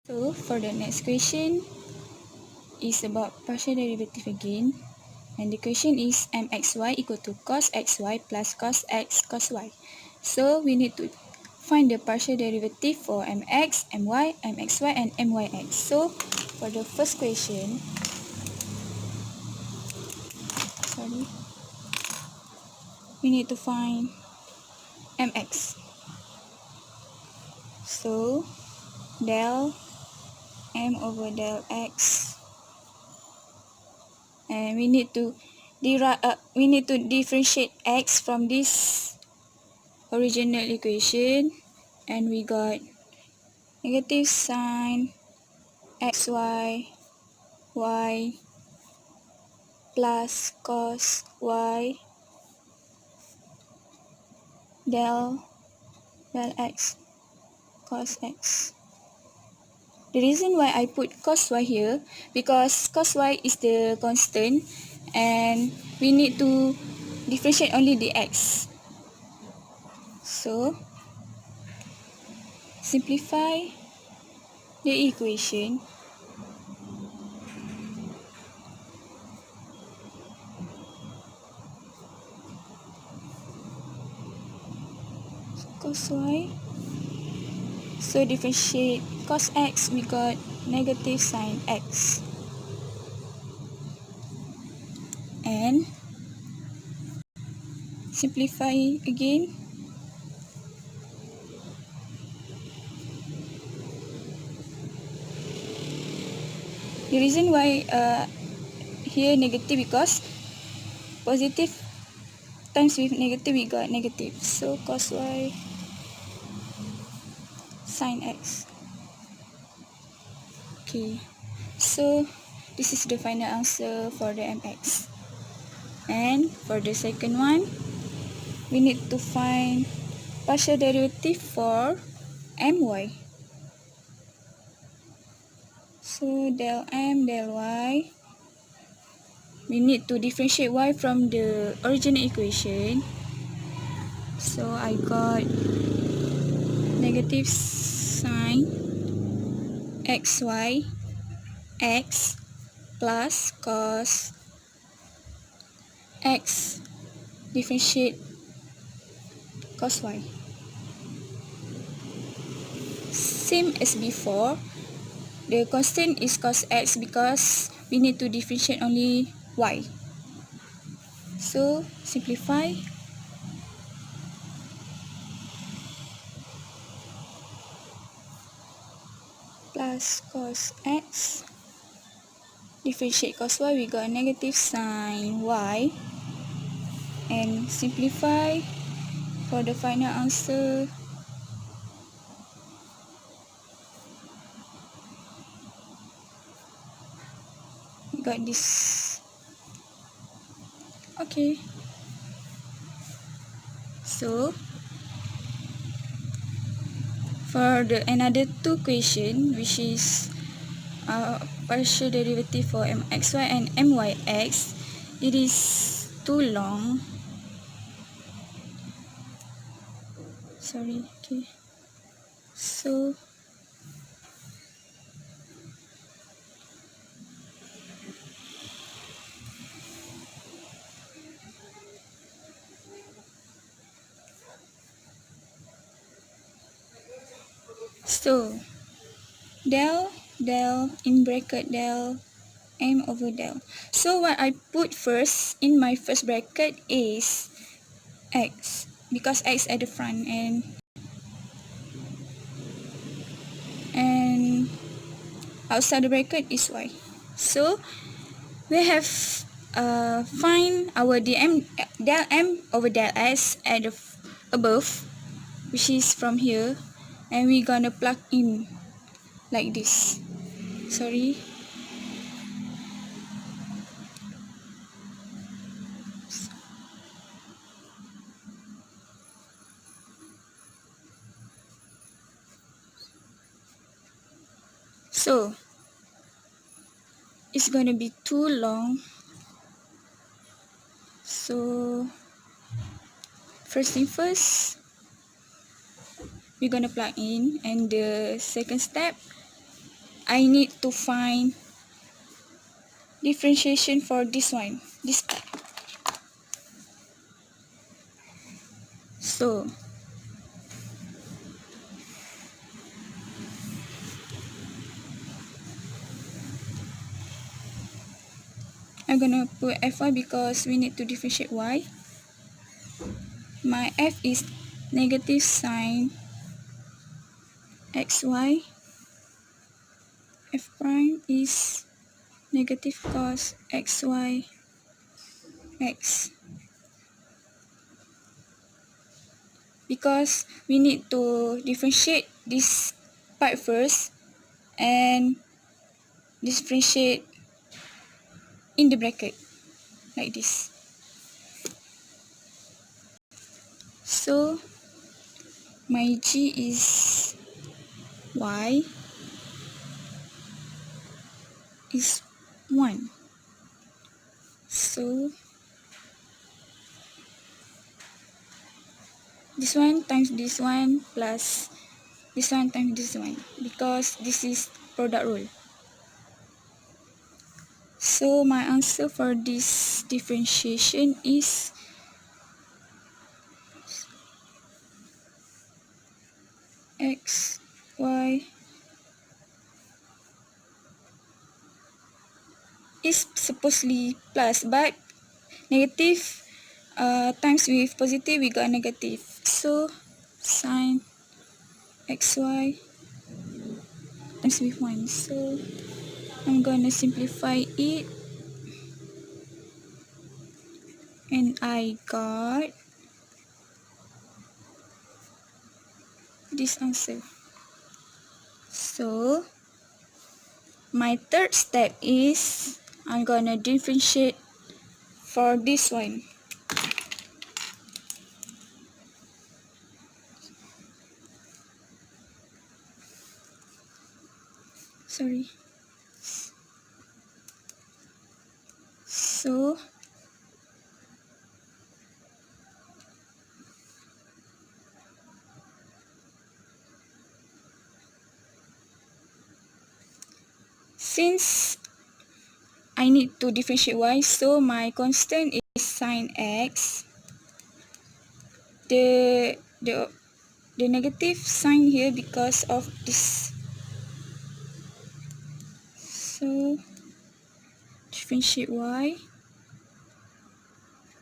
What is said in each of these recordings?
So for the next question is about partial derivative again, and the question is mxy equal to cos xy plus cos x cos y. So we need to find the partial derivative for mx, my, mxy and myx. So for the first question, we need to find mx. So del m over del x, and we need to differentiate x from this original equation, and we got negative sine xy y plus cos y del x cos x. The reason why I put cos y here, because cos y is the constant and we need to differentiate only the x. So simplify the equation. Cos y. So differentiate cos x, we got negative sine x. And simplify again. The reason why here negative, because positive times with negative, we got negative. So cos y sine x. Okay, so this is the final answer for the mx. And for the second one, we need to find partial derivative for my. So del m del y, we need to differentiate y from the original equation. So I got negative sine xy x plus cos x differentiate cos y. Same as before, the constant is cos x because we need to differentiate only y. So simplify. Plus cos x differentiate cos y, we got negative sine y, and simplify for the final answer. We got this. Okay, so for the another two question, which is partial derivative for mxy and myx, it is too long. Sorry. Okay, so del in bracket del m over del. So what I put first in my first bracket is x, because x at the front, and outside the bracket is y. So we have find our del m over del s at the above, which is from here, and we're gonna plug in like this. Sorry. So it's gonna be too long. So first thing first, we're gonna plug in, and the second step, I need to find differentiation for this one, this part. So I'm gonna put Fy because we need to differentiate y. My f is negative sine xy. F prime is negative cos xy x. Because we need to differentiate this part first and differentiate in the bracket like this. So my g is y is 1. So this one times this one plus this one times this one, because this is product rule. So my answer for this differentiation is x, y is supposedly plus, but negative times with positive, we got negative. So sine xy times with 1. So I'm gonna simplify it, and I got this answer. So my third step is I'm gonna differentiate for this one. Sorry. So since I need to differentiate y, so my constant is sine x. The negative sign here because of this. So differentiate y.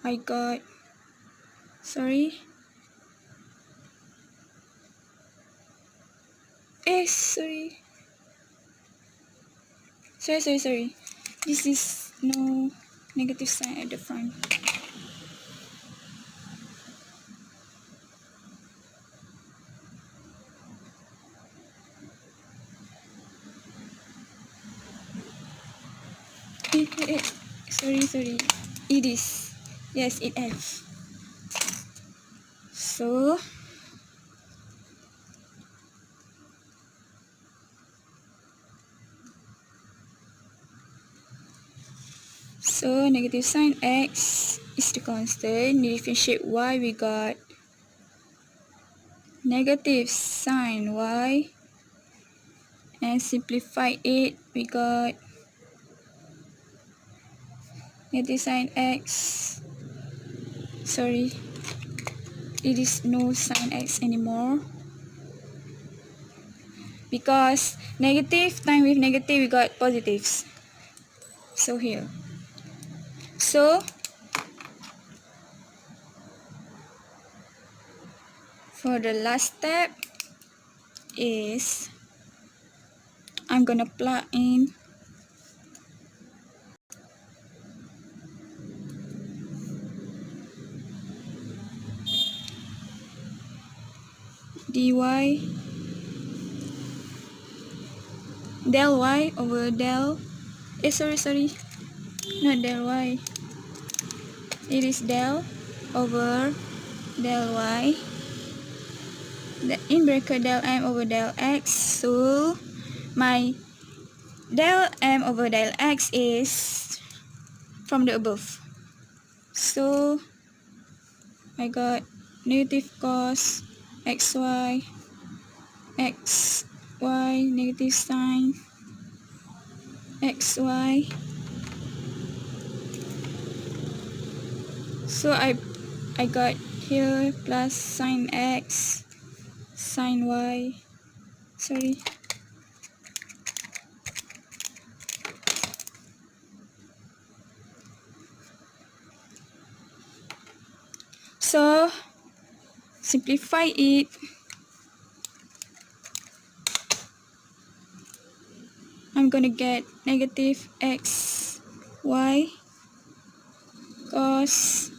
I got, sorry. Sorry. Sorry. This is no negative sign at the front. Sorry. It is. Yes, it F. So negative sign x is the constant. Differentiate y, we got negative sign y, and simplify it, we got negative sign x. Sorry, it is no sign x anymore, because negative times with negative, we got positives. So here. So for the last step is I'm gonna plug in dy del y over del, sorry, not del y, it is del over del y, in bracket del m over del x. So my del m over del x is from the above. So I got negative cos xy negative sine xy. So I got here plus sine x, sine y. Sorry. So simplify it. I'm gonna get negative x y cos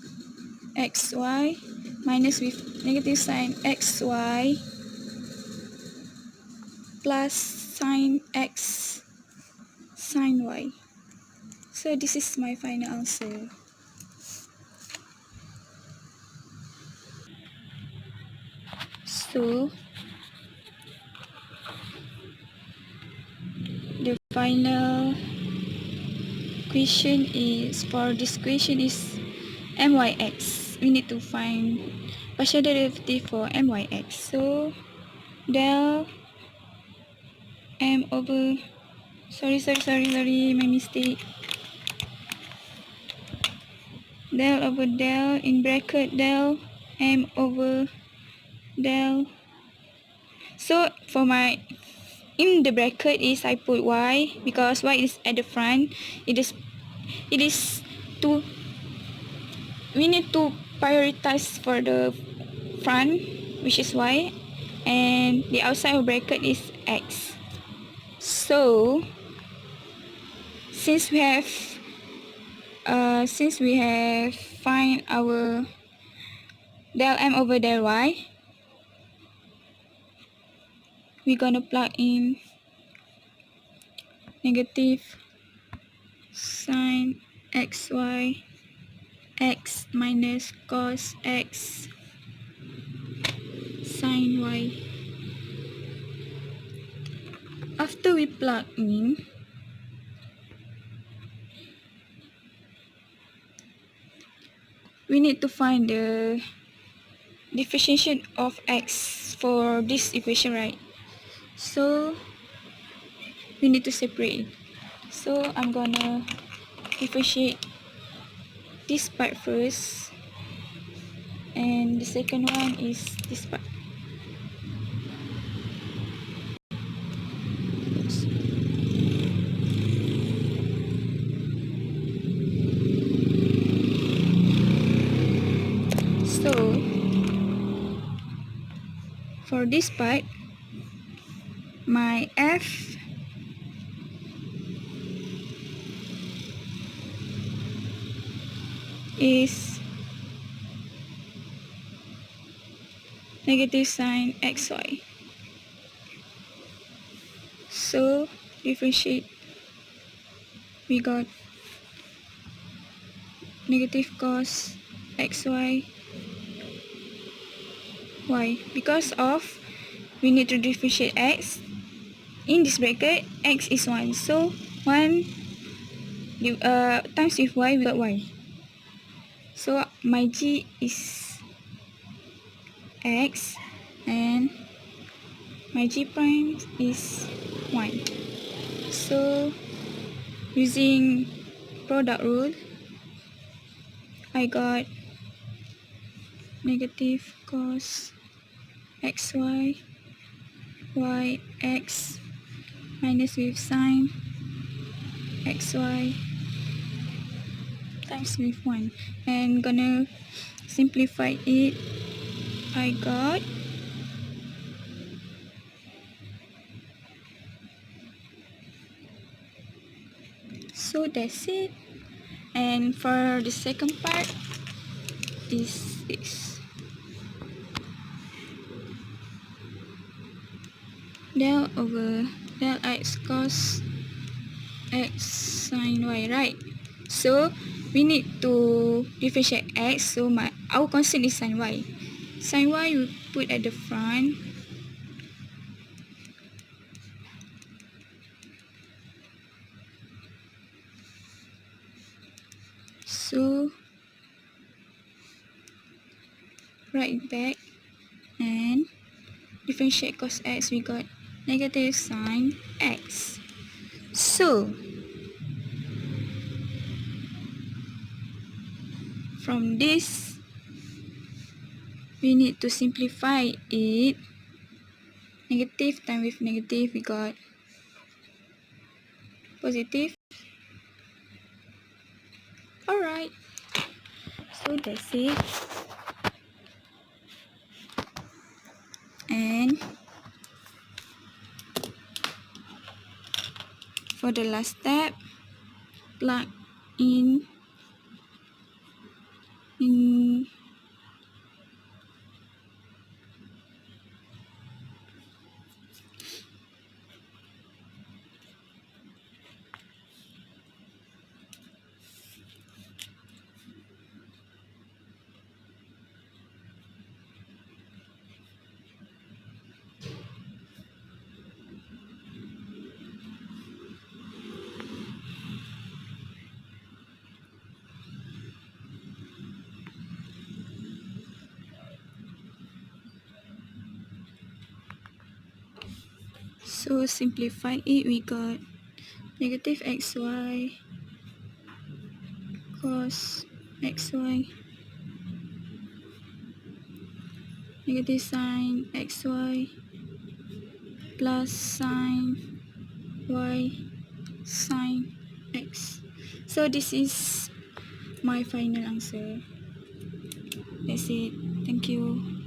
xy minus with negative sine xy plus sine x sine y. So this is my final answer. So the final question is, for this question is myx. We need to find partial derivative for myx. So del m over, sorry, my mistake. Del over del in bracket del m over del. So for my, in the bracket is I put y because y is at the front. It is to, we need to prioritize for the front, which is y, and the outside of bracket is x. So since we have find our del m over del y, we're gonna plug in negative sine xy x minus cos x sine y. After we plug in, we need to find the differentiation of x for this equation, right? So we need to separate it. So I'm gonna differentiate this part first, and the second one is this part. So for this part, my f is negative sine xy. So differentiate, we got negative cos xy y. Because of, we need to differentiate x. In this bracket, x is 1. So 1 times with y, we got y. So my g is x and my g prime is 1. So using product rule, I got negative cos xy y x minus with sine xy times with 1, and gonna simplify it. I got so that's it. And for the second part is this del over del x cos x sine y, right? So we need to differentiate x, so our constant is sine y. Sine y we put at the front. So write back and differentiate cos x, we got negative sine x. So from this, we need to simplify it. Negative times with negative, we got positive. Alright, so that's it. And for the last step, plug in so simplify it, we got negative xy cos xy, negative sin xy plus sin y sin x. So this is my final answer. That's it. Thank you.